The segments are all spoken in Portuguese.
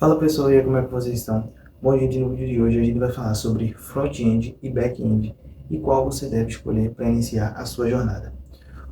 Fala pessoal, e aí, como é que vocês estão? Bom, gente, no vídeo de hoje a gente vai falar sobre front-end e back-end e qual você deve escolher para iniciar a sua jornada.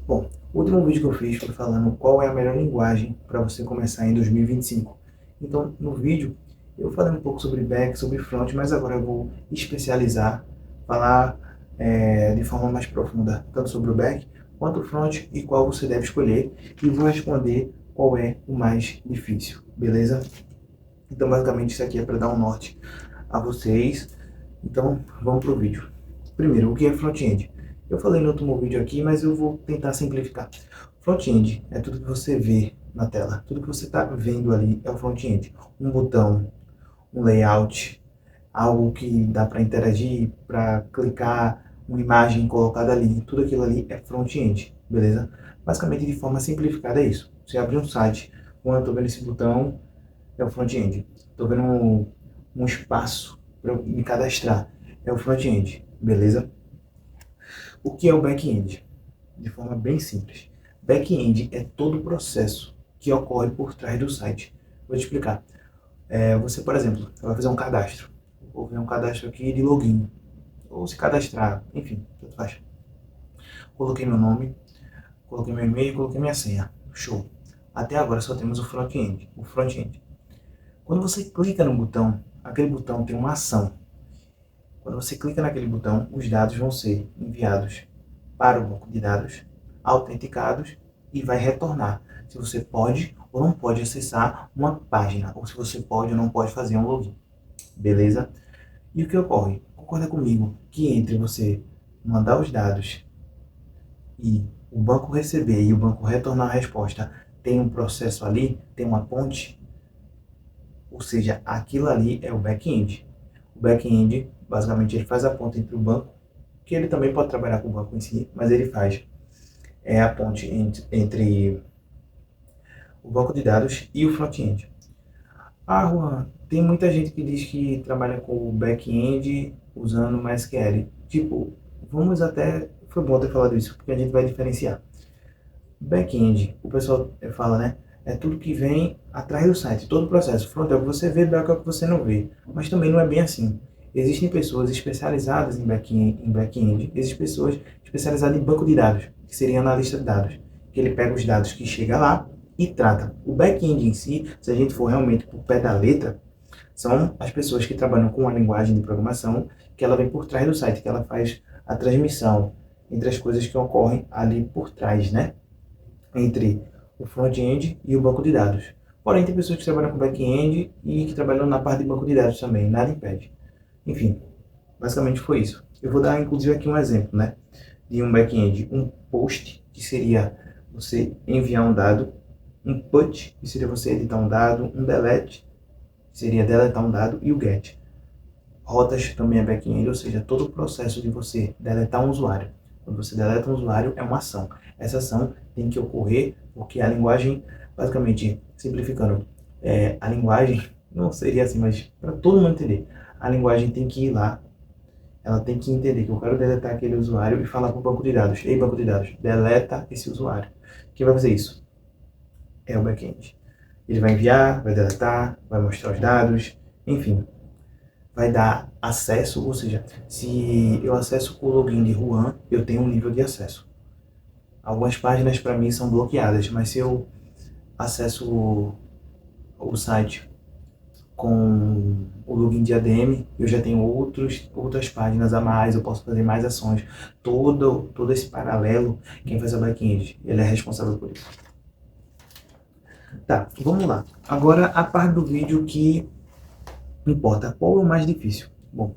Bom, o último vídeo que eu fiz foi falando qual é a melhor linguagem para você começar em 2025. Então, no vídeo, eu falei um pouco sobre back, sobre front, mas agora eu vou especializar, falar de forma mais profunda, tanto sobre o back quanto o front e qual você deve escolher, e vou responder qual é o mais difícil, beleza? Então, basicamente, isso aqui é para dar um norte a vocês. Então, vamos para o vídeo. Primeiro, o que é front-end? Eu falei no último vídeo aqui, mas eu vou tentar simplificar. Front-end é tudo que você vê na tela. Tudo que você está vendo ali é o front-end. Um botão, um layout, algo que dá para interagir, para clicar, uma imagem colocada ali. Tudo aquilo ali é front-end, beleza? Basicamente, de forma simplificada, é isso. Você abre um site, quando eu estou vendo esse botão, é o front-end. Estou vendo um espaço para me cadastrar, é o front-end, beleza? O que é o back-end? De forma bem simples. Back-end é todo o processo que ocorre por trás do site. Vou te explicar. Você, por exemplo, vai fazer um cadastro. Vou ver um cadastro aqui de login. Ou se cadastrar, enfim, tanto faz. Coloquei meu nome, coloquei meu e-mail, coloquei minha senha. Show. Até agora só temos o front-end. Quando você clica no botão, aquele botão tem uma ação. Quando você clica naquele botão, os dados vão ser enviados para o banco de dados, autenticados, e vai retornar se você pode ou não pode acessar uma página, ou se você pode ou não pode fazer um login. Beleza? E o que ocorre? Concorda comigo que entre você mandar os dados e o banco receber e o banco retornar a resposta, tem um processo ali, tem uma ponte? Ou seja, aquilo ali é o back-end. O back-end, basicamente, ele faz a ponte entre o banco, que ele também pode trabalhar com o banco em si, mas ele faz a ponte entre o banco de dados e o front-end. Ah, Juan, tem muita gente que diz que trabalha com o back-end usando MySQL. Tipo, vamos até... Foi bom ter falado isso, porque a gente vai diferenciar. Back-end, o pessoal fala, né? É tudo que vem atrás do site, todo o processo. Front é o que você vê, back é o que você não vê. Mas também não é bem assim. Existem pessoas especializadas em back-end, existem pessoas especializadas em banco de dados, que seria analista de dados, que ele pega os dados que chega lá e trata. O back-end em si, se a gente for realmente por pé da letra, são as pessoas que trabalham com a linguagem de programação, que ela vem por trás do site, que ela faz a transmissão entre as coisas que ocorrem ali por trás, né? Entre o front-end e o banco de dados. Porém, tem pessoas que trabalham com back-end e que trabalham na parte de banco de dados também, nada impede. Enfim, basicamente foi isso. Eu vou dar, inclusive, aqui um exemplo, né, de um back-end. Um post, que seria você enviar um dado. Um put, que seria você editar um dado. Um delete, que seria deletar um dado. E o get. Rotas também é back-end, ou seja, todo o processo de você deletar um usuário. Quando você deleta um usuário, é uma ação. Essa ação tem que ocorrer porque a linguagem, basicamente, simplificando, a linguagem, não seria assim, mas para todo mundo entender, a linguagem tem que ir lá, ela tem que entender que eu quero deletar aquele usuário e falar para o banco de dados: ei, banco de dados, deleta esse usuário. Quem vai fazer isso? É o back-end. Ele vai enviar, vai deletar, vai mostrar os dados, enfim, vai dar acesso, ou seja, se eu acesso com o login de Juan, eu tenho um nível de acesso. Algumas páginas para mim são bloqueadas, mas se eu acesso o site com o login de ADM, eu já tenho outras páginas a mais, eu posso fazer mais ações. Todo esse paralelo, quem faz a back-end, ele é responsável por isso. Tá, vamos lá. Agora a parte do vídeo que importa. Qual é o mais difícil? Bom,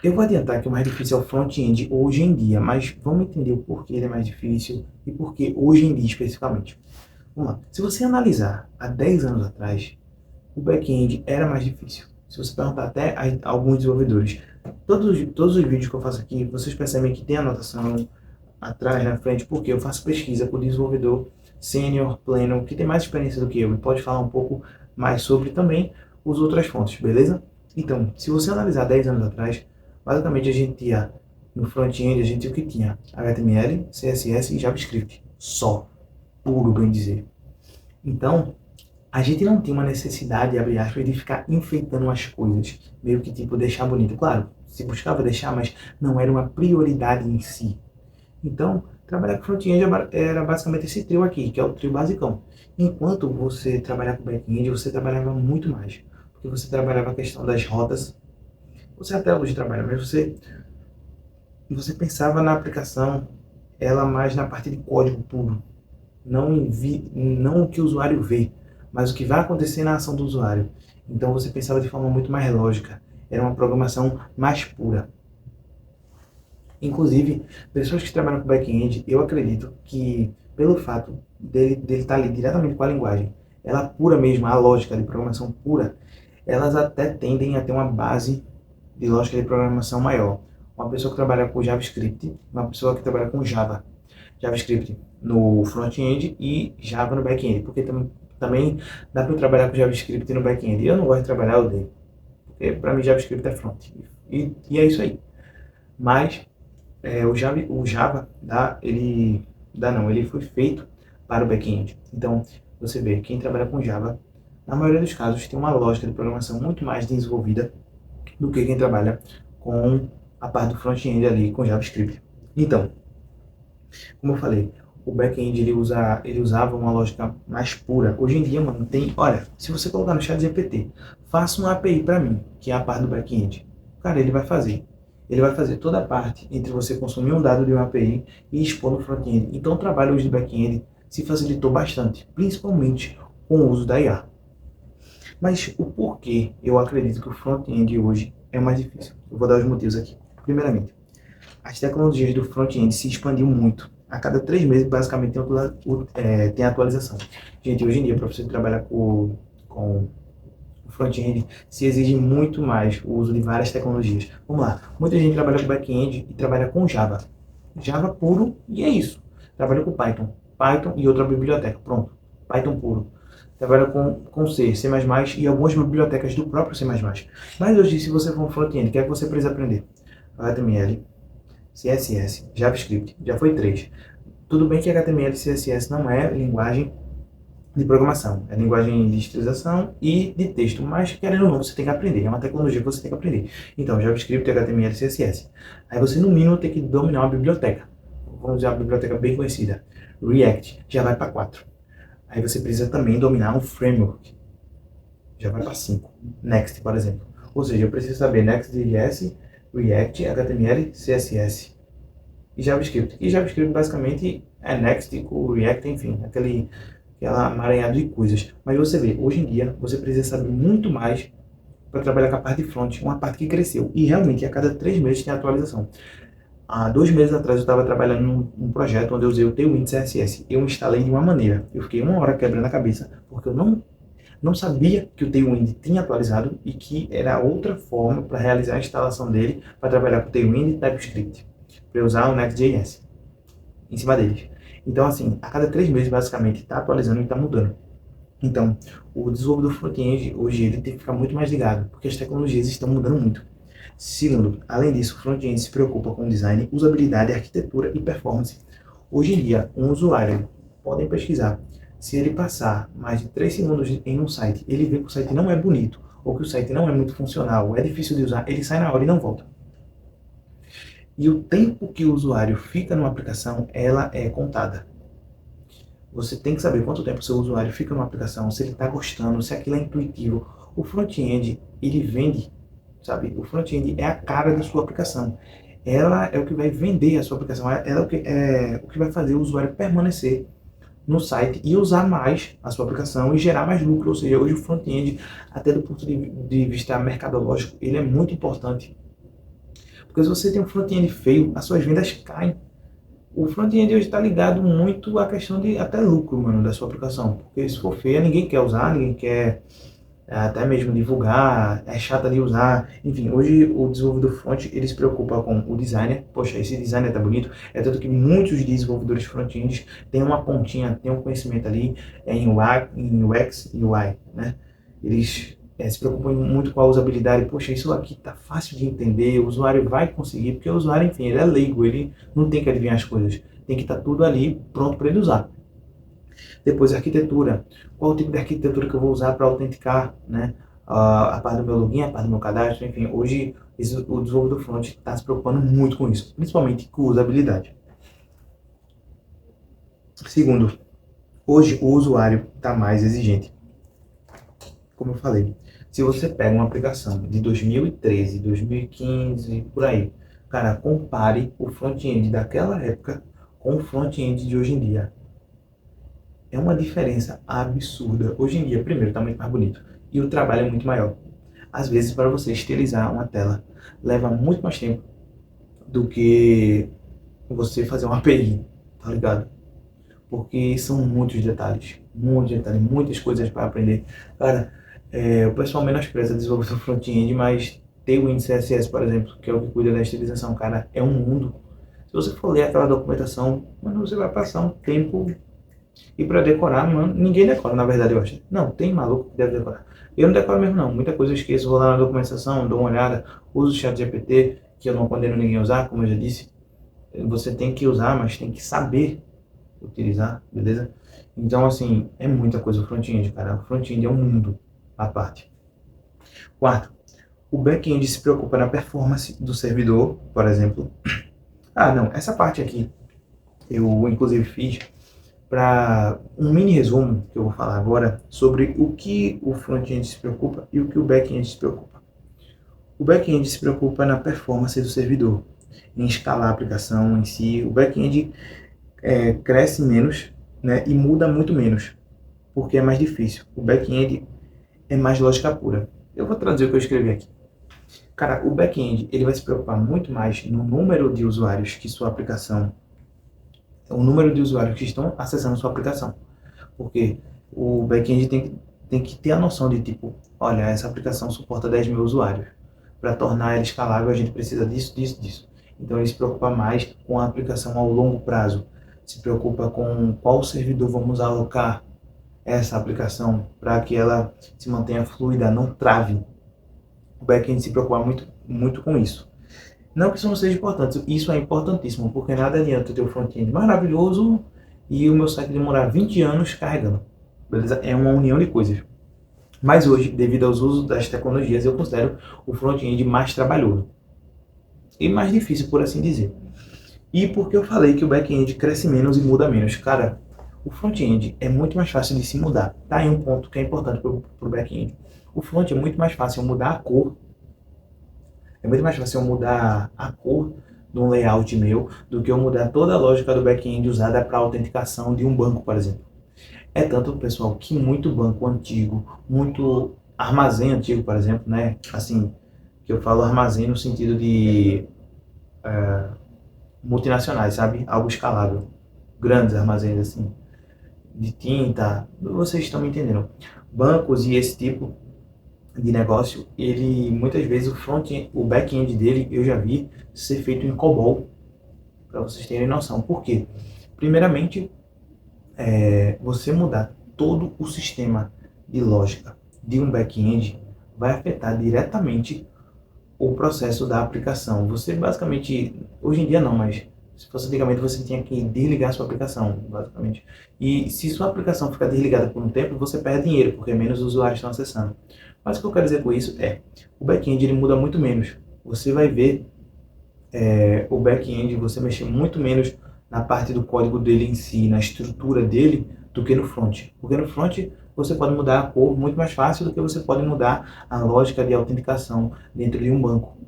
eu vou adiantar que o mais difícil é o front-end hoje em dia, mas vamos entender o porquê ele é mais difícil e porquê hoje em dia especificamente. Vamos lá. Se você analisar há 10 anos atrás, o back-end era mais difícil. Se você perguntar até a alguns desenvolvedores, todos os vídeos que eu faço aqui, vocês percebem que tem anotação atrás, na frente, porque eu faço pesquisa com o desenvolvedor sênior, pleno, que tem mais experiência do que eu e pode falar um pouco mais sobre também as outras fontes, beleza? Então, se você analisar 10 anos atrás, basicamente a gente tinha, no front-end, a gente tinha o que tinha: HTML, CSS e JavaScript. Só. Puro, bem dizer. Então, A gente não tem uma necessidade, abre aspas, de ficar enfeitando as coisas, meio que tipo deixar bonito. Claro, se buscava deixar, mas não era uma prioridade em si. Então, trabalhar com front-end era basicamente esse trio aqui, que é o trio basicão. Enquanto você trabalhar com back-end, você trabalhava muito mais. Porque você trabalhava a questão das rotas. Você até hoje trabalha, mas você pensava na aplicação, ela mais na parte de código puro. Não o que o usuário vê, mas o que vai acontecer na ação do usuário. Então você pensava de forma muito mais lógica. Era uma programação mais pura. Inclusive, pessoas que trabalham com back-end, eu acredito que, pelo fato dele estar ali diretamente com a linguagem, ela pura mesmo, a lógica de programação pura, elas até tendem a ter uma base de lógica de programação maior. Uma pessoa que trabalha com JavaScript, uma pessoa que trabalha com JavaScript no front-end e Java no back-end, porque também dá para trabalhar com JavaScript no back-end. Eu não gosto de trabalhar, eu odeio, porque para mim JavaScript é front, e é isso aí. Mas ele foi feito para o back-end. Então, você vê, quem trabalha com Java, na maioria dos casos, tem uma lógica de programação muito mais desenvolvida do que quem trabalha com a parte do front-end ali, com JavaScript. Então, como eu falei, o back-end ele usava uma lógica mais pura. Hoje em dia, mano, olha, se você colocar no chat GPT, faça uma API para mim, que é a parte do back-end. Cara, ele vai fazer. Ele vai fazer toda a parte entre você consumir um dado de uma API e expor no front-end. Então, o trabalho hoje de back-end se facilitou bastante, principalmente com o uso da IA. Mas o porquê eu acredito que o front-end hoje é mais difícil? Eu vou dar os motivos aqui. Primeiramente, as tecnologias do front-end se expandiu muito. A cada 3 meses, basicamente, tem atualização. Gente, hoje em dia, para você trabalhar com o front-end, se exige muito mais o uso de várias tecnologias. Vamos lá, muita gente trabalha com back-end e trabalha com Java. Java puro, e é isso. Trabalha com Python e outra biblioteca, pronto. Python puro. Trabalha com C, C++ e algumas bibliotecas do próprio C++. Mas hoje, se você for um front-end, o que é que você precisa aprender? HTML, CSS, JavaScript, já foi 3. Tudo bem que HTML e CSS não é linguagem de programação, é linguagem de estilização e de texto, mas querendo ou não, você tem que aprender, é uma tecnologia que você tem que aprender. Então, JavaScript, HTML e CSS. Aí você, no mínimo, tem que dominar uma biblioteca. Vamos usar uma biblioteca bem conhecida, React, já vai para 4. Aí você precisa também dominar um framework, já vai para 5. Next, por exemplo. Ou seja, eu preciso saber Next.js, React, HTML, CSS e JavaScript. E JavaScript basicamente é Next com React, enfim, aquela amaranhada de coisas. Mas você vê, hoje em dia, você precisa saber muito mais para trabalhar com a parte de front, uma parte que cresceu. E realmente, a cada 3 meses tem atualização. Há 2 meses atrás eu estava trabalhando num projeto onde eu usei o Tailwind CSS. Eu instalei de uma maneira. Eu fiquei 1 hora quebrando a cabeça, porque eu não sabia que o Tailwind tinha atualizado e que era outra forma para realizar a instalação dele, para trabalhar com Tailwind e TypeScript, para usar o Next.js em cima deles. Então, assim, a cada 3 meses, basicamente, está atualizando e está mudando. Então, o desenvolvedor front-end, hoje, ele tem que ficar muito mais ligado, porque as tecnologias estão mudando muito. Segundo, além disso, o front-end se preocupa com design, usabilidade, arquitetura e performance. Hoje em dia, um usuário, podem pesquisar, se ele passar mais de 3 segundos em um site, ele vê que o site não é bonito, ou que o site não é muito funcional, ou é difícil de usar, ele sai na hora e não volta. E o tempo que o usuário fica numa aplicação, ela é contada. Você tem que saber quanto tempo o seu usuário fica numa aplicação, se ele está gostando, se aquilo é intuitivo. O front-end, ele vende, sabe? O front-end é a cara da sua aplicação. Ela é o que vai vender a sua aplicação, ela é o que vai fazer o usuário permanecer no site e usar mais a sua aplicação e gerar mais lucro. Ou seja, hoje o front-end, até do ponto de vista mercadológico, ele é muito importante. Porque se você tem um front-end feio, as suas vendas caem. O front-end hoje está ligado muito à questão de até lucro, mano, da sua aplicação. Porque se for feia, ninguém quer usar, ninguém quer até mesmo divulgar, é chata de usar. Enfim, hoje o desenvolvedor front, ele se preocupa com o designer. Poxa, esse designer tá bonito. É tanto que muitos desenvolvedores front-end têm uma pontinha, têm um conhecimento ali em UX e UI, né? Eles se preocupam muito com a usabilidade. Poxa, isso aqui tá fácil de entender, o usuário vai conseguir, porque o usuário, enfim, ele é leigo, ele não tem que adivinhar as coisas. Tem que estar tudo ali pronto para ele usar. Depois, arquitetura. Qual o tipo de arquitetura que eu vou usar para autenticar, né? A parte do meu login, a parte do meu cadastro, enfim. Hoje, o desenvolvedor front está se preocupando muito com isso, principalmente com usabilidade. Segundo, hoje o usuário está mais exigente. Como eu falei, se você pega uma aplicação de 2013, 2015, por aí, cara, compare o front-end daquela época com o front-end de hoje em dia. É uma diferença absurda. Hoje em dia, primeiro, está muito mais bonito e o trabalho é muito maior. Às vezes, para você estilizar uma tela, leva muito mais tempo do que você fazer uma API, tá ligado? Porque são muitos detalhes, muitas coisas para aprender. Cara, o pessoal menospreza desenvolvedor front-end, mas tem o índice CSS, por exemplo, que é o que cuida da estilização, cara, é um mundo. Se você for ler aquela documentação, mano, você vai passar um tempo. E para decorar, mano, ninguém decora, na verdade, eu acho. Não, tem maluco que deve decorar. Eu não decoro mesmo, não. Muita coisa eu esqueço, vou lá na documentação, dou uma olhada, uso o chat GPT, que eu não condeno ninguém a usar, como eu já disse. Você tem que usar, mas tem que saber utilizar, beleza? Então, assim, é muita coisa o front-end, cara. O front-end é um mundo à parte. Quarto, o back-end se preocupa na performance do servidor, por exemplo. Ah, não, essa parte aqui eu inclusive fiz para um mini resumo que eu vou falar agora sobre o que o front-end se preocupa e o que o back-end se preocupa. O back-end se preocupa na performance do servidor, em escalar a aplicação em si. O back-end cresce menos, né, e muda muito menos, porque é mais difícil. O back-end é mais lógica pura. Eu vou traduzir o que eu escrevi aqui. Cara, o back-end ele vai se preocupar muito mais no número de usuários que sua aplicação, o número de usuários que estão acessando sua aplicação. Porque o back-end tem que ter a noção de tipo, olha, essa aplicação suporta 10 mil usuários. Para tornar ela escalável, a gente precisa disso, disso, disso. Então ele se preocupa mais com a aplicação ao longo prazo. Se preocupa com qual servidor vamos alocar essa aplicação para que ela se mantenha fluida, não trave. O back-end se preocupa muito, muito com isso. Não que isso não seja importante, isso é importantíssimo, porque nada adianta eu ter o front-end maravilhoso e o meu site demorar 20 anos carregando. Beleza? É uma união de coisas. Mas hoje, devido aos usos das tecnologias, eu considero o front-end mais trabalhoso. E mais difícil, por assim dizer. E porque eu falei que o back-end cresce menos e muda menos. Cara, o front-end é muito mais fácil de se mudar. Tá aí um ponto que é importante para o back-end. O front é muito mais fácil mudar a cor. É muito mais fácil eu mudar a cor de um layout meu do que eu mudar toda a lógica do back-end usada para autenticação de um banco, por exemplo. É tanto, pessoal, que muito banco antigo, muito armazém antigo, por exemplo, né? Assim, que eu falo armazém no sentido de multinacionais, sabe? Algo escalável. Grandes armazéns, assim, de tinta. Vocês estão me entendendo. Bancos e esse tipo de negócio, ele muitas vezes o back-end dele eu já vi ser feito em COBOL, para vocês terem noção. Por quê? Primeiramente, você mudar todo o sistema de lógica de um back-end vai afetar diretamente o processo da aplicação. Você basicamente, hoje em dia não, mas se fosse antigamente você tinha que desligar sua aplicação, basicamente. E se sua aplicação ficar desligada por um tempo, você perde dinheiro, porque menos usuários estão acessando. Mas o que eu quero dizer com isso é, o back-end ele muda muito menos. Você vai ver o back-end, você mexer muito menos na parte do código dele em si, na estrutura dele, do que no front. Porque no front você pode mudar a cor muito mais fácil do que você pode mudar a lógica de autenticação dentro de um banco.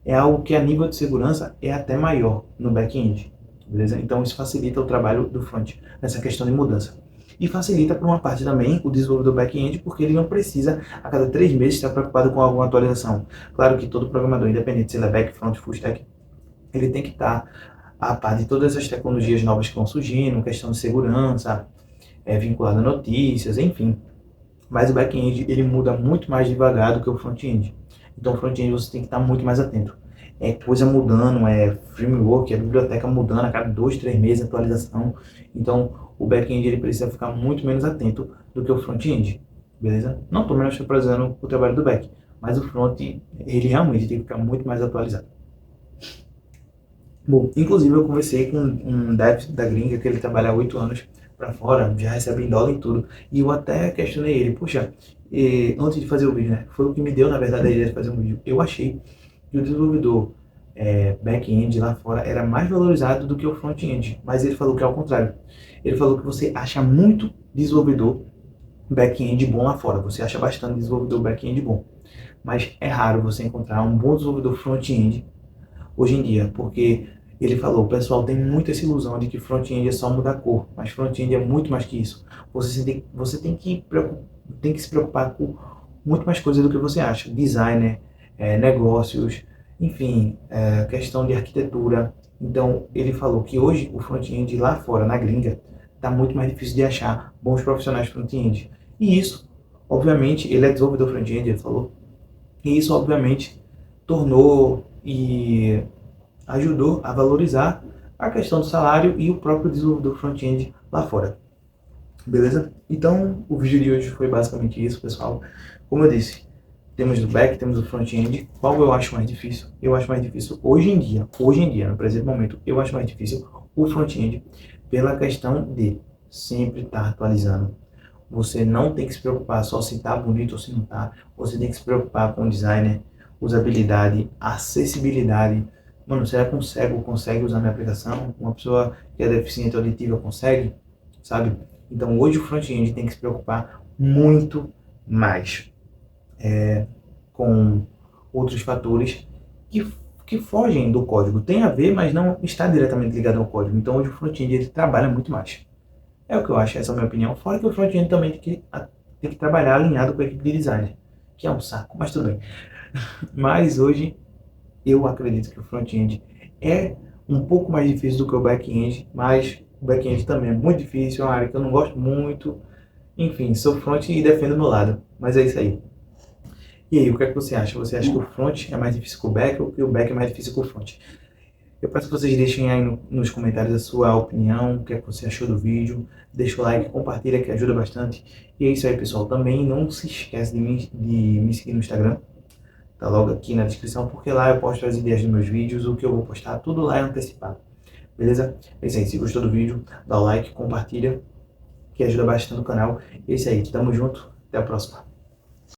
É algo que a nível de segurança é até maior no back-end, beleza? Então isso facilita o trabalho do front nessa questão de mudança. E facilita por uma parte também o desenvolvedor back-end, porque ele não precisa a cada 3 meses estar preocupado com alguma atualização. Claro que todo programador, independente se ele é back, front, full stack, ele tem que estar a par de todas as tecnologias novas que vão surgindo, questão de segurança, vinculado a notícias, enfim. Mas o back-end ele muda muito mais devagar do que o front-end. Então o front-end você tem que estar muito mais atento. É coisa mudando, é framework, é biblioteca mudando a cada 2, 3 meses, atualização. Então o back-end ele precisa ficar muito menos atento do que o front-end, beleza? Não estou menosprezando o trabalho do back, mas o front ele realmente tem que ficar muito mais atualizado. Bom, inclusive eu conversei com um dev da gringa que ele trabalha há 8 anos para fora, já recebe em dólar e tudo. E eu até questionei ele, poxa, antes de fazer o vídeo, né? Foi o que me deu, na verdade, a ideia de fazer um vídeo. Eu achei que o desenvolvedor back-end lá fora era mais valorizado do que o front-end, mas ele falou que é ao contrário. Ele falou que você acha muito desenvolvedor back-end bom lá fora, você acha bastante desenvolvedor back-end bom, mas é raro você encontrar um bom desenvolvedor front-end hoje em dia, porque ele falou, o pessoal tem muito essa ilusão de que front-end é só mudar a cor, mas front-end é muito mais que isso. Você tem que se preocupar com muito mais coisas do que você acha. Designer, negócios, enfim, questão de arquitetura. Então, ele falou que hoje o front-end lá fora, na gringa, está muito mais difícil de achar bons profissionais front-end. E isso, obviamente, ele é desenvolvedor front-end, ele falou, e isso, obviamente, tornou e ajudou a valorizar a questão do salário e o próprio desenvolvedor front-end lá fora. Beleza? Então, o vídeo de hoje foi basicamente isso, pessoal. Como eu disse, temos o back, temos o front-end. Qual eu acho mais difícil? Eu acho mais difícil hoje em dia, no presente momento, eu acho mais difícil o front-end pela questão de sempre estar atualizando. Você não tem que se preocupar só se está bonito ou se não está. Você tem que se preocupar com designer, usabilidade, acessibilidade. Mano, será que um cego consegue usar minha aplicação? Uma pessoa que é deficiente auditiva consegue? Sabe? Então hoje o front-end tem que se preocupar muito mais com outros fatores que fogem do código. Tem a ver, mas não está diretamente ligado ao código. Então hoje o front-end ele trabalha muito mais. É o que eu acho, essa é a minha opinião. Fora que o front-end também tem que trabalhar alinhado com a equipe de design, que é um saco, mas tudo bem. Mas hoje eu acredito que o front-end é um pouco mais difícil do que o back-end, mas o back-end também é muito difícil, é uma área que eu não gosto muito. Enfim, sou front e defendo o meu lado, mas é isso aí. E aí, o que é que você acha? Você acha que o front é mais difícil que o back ou que o back é mais difícil que o front? Eu peço que vocês deixem aí nos comentários a sua opinião, o que é que você achou do vídeo. Deixa o like, compartilha que ajuda bastante. E é isso aí, pessoal. Também não se esquece de me seguir no Instagram. Tá logo aqui na descrição, porque lá eu posto as ideias dos meus vídeos, o que eu vou postar, tudo lá é antecipado. Beleza? É isso aí. Se gostou do vídeo, dá o like, compartilha, que ajuda bastante o canal. É isso aí. Tamo junto. Até a próxima.